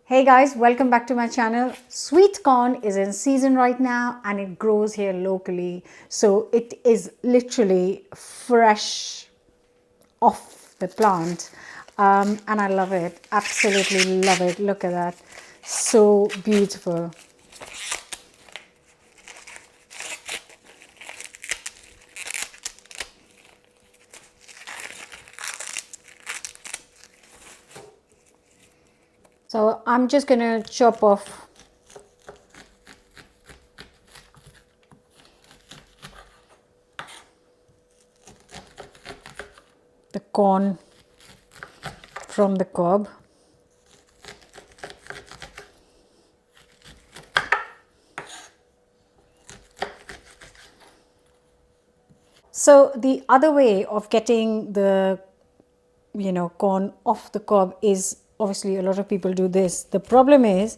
Hey guys, welcome back to my channel. Sweet corn is in season right now and it grows here locally. So it is literally fresh off the plant. And I love it. Absolutely love it. Look at that. So beautiful. So I'm just going to chop off the corn from the cob. So the other way of getting the corn off the cob is obviously a lot of people do this. The problem is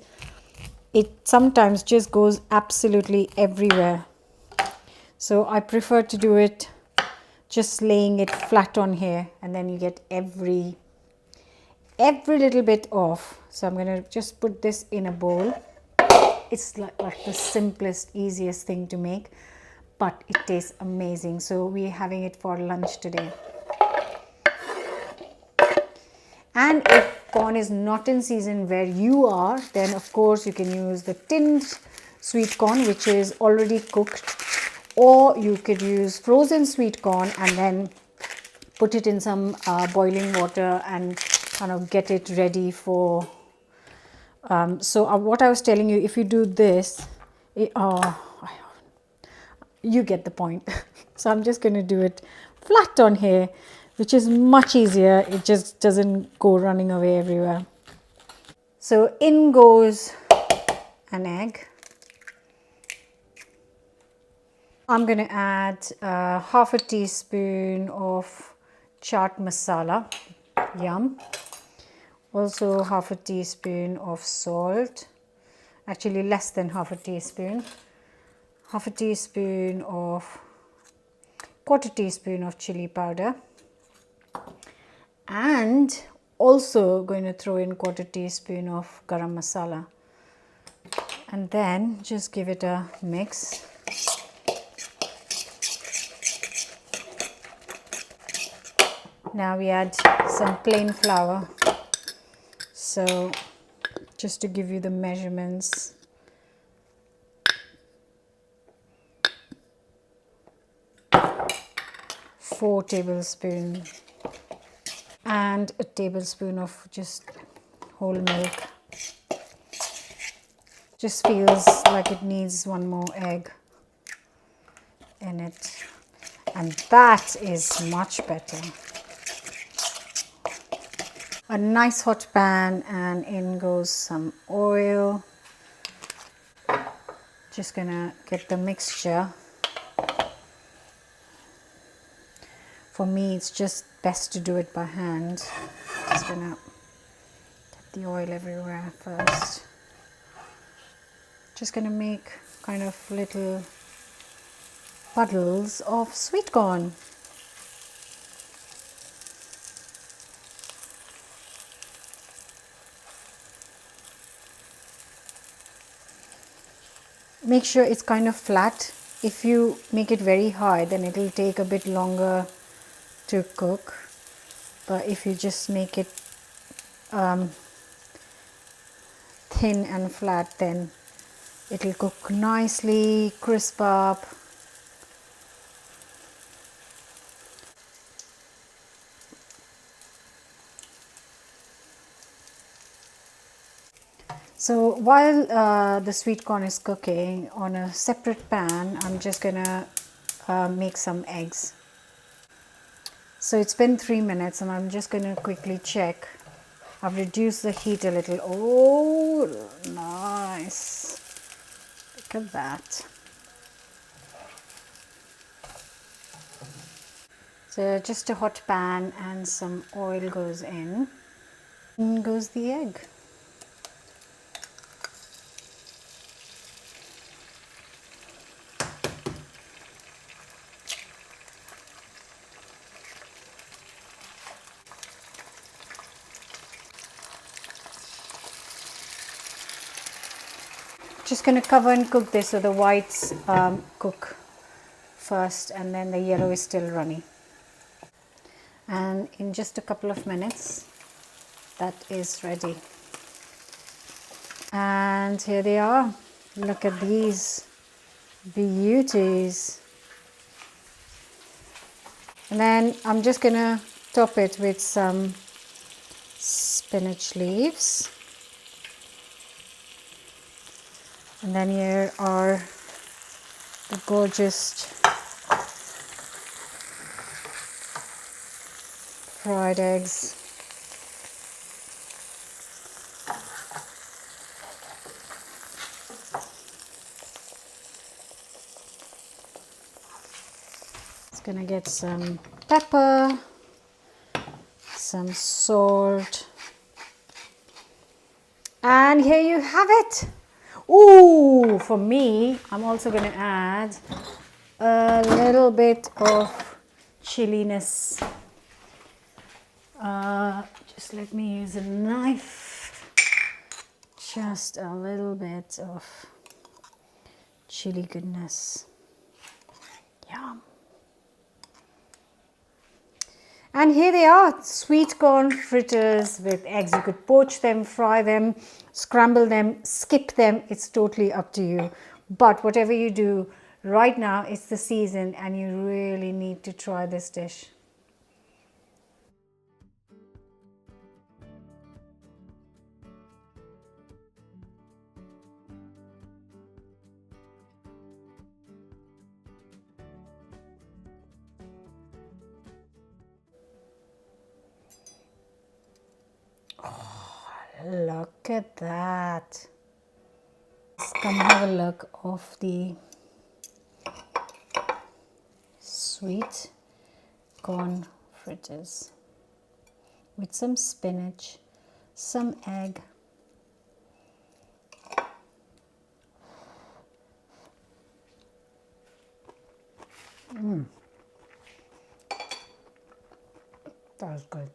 it sometimes just goes absolutely everywhere. So I prefer to do it just laying it flat on here, and then you get every little bit off. So I'm going to just put this in a bowl. It's like the simplest, easiest thing to make, but it tastes amazing. So we're having it for lunch today. And if corn is not in season where you are, then of course you can use the tinned sweet corn, which is already cooked, or you could use frozen sweet corn and then put it in some boiling water and kind of get it ready for what I was telling you, if you do this, you get the point. So I'm just going to do it flat on here, which is much easier. It just doesn't go running away everywhere. So in goes an egg. I'm going to add half a teaspoon of chaat masala. Yum. Also half a teaspoon of salt. Actually less than half a teaspoon. Half a teaspoon of, quarter teaspoon of chili powder. And also going to throw in quarter teaspoon of garam masala. And then just give it a mix. Now we add some plain flour. So just to give you the measurements, four tablespoons and a tablespoon of just whole milk. Just feels like it needs one more egg in it, and that is much better. A nice hot pan, and in goes some oil. Just gonna get the mixture. For me, it's just best to do it by hand. Just gonna get the oil everywhere first. Just gonna make kind of little puddles of sweet corn. Make sure it's kind of flat. If you make it very high, then it will take a bit longer to cook. But if you just make it thin and flat, then it will cook nicely, crisp up. So while the sweet corn is cooking, on a separate pan, I'm just gonna make some eggs. So it's been 3 minutes and I'm just gonna quickly check. I've reduced the heat a little. Oh, nice. Look at that. So just a hot pan and some oil goes in. In goes the egg. Just going to cover and cook this so the whites cook first and then the yellow is still runny. And in just a couple of minutes, that is ready. And here they are. Look at these beauties. And then I'm just going to top it with some spinach leaves. And then here are the gorgeous fried eggs. It's gonna get some pepper, some salt, and here you have it. Ooh, for me, I'm also gonna add a little bit of chiliness. Just let me use a knife. Just a little bit of chili goodness. Yum. And here they are, sweet corn fritters with eggs. You could poach them, fry them, scramble them, skip them. It's totally up to you. But whatever you do, right now it's the season and you really need to try this dish. Look at that. Let's come have a look of the sweet corn fritters with some spinach, some egg. That was good.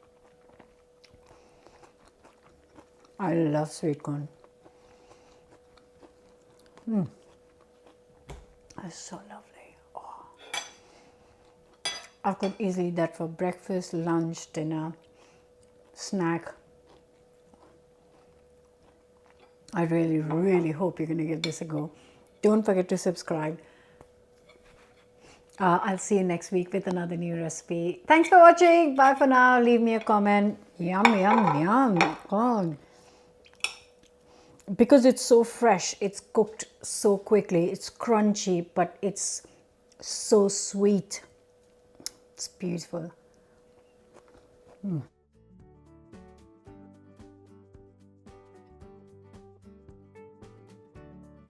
I love sweet corn. That's so lovely. Oh. I could easily eat that for breakfast, lunch, dinner, snack. I really, really hope you're going to give this a go. Don't forget to subscribe. I'll see you next week with another new recipe. Thanks for watching. Bye for now. Leave me a comment. Yum, yum, yum. God. Because it's so fresh, it's cooked so quickly. It's crunchy, but it's so sweet. It's beautiful.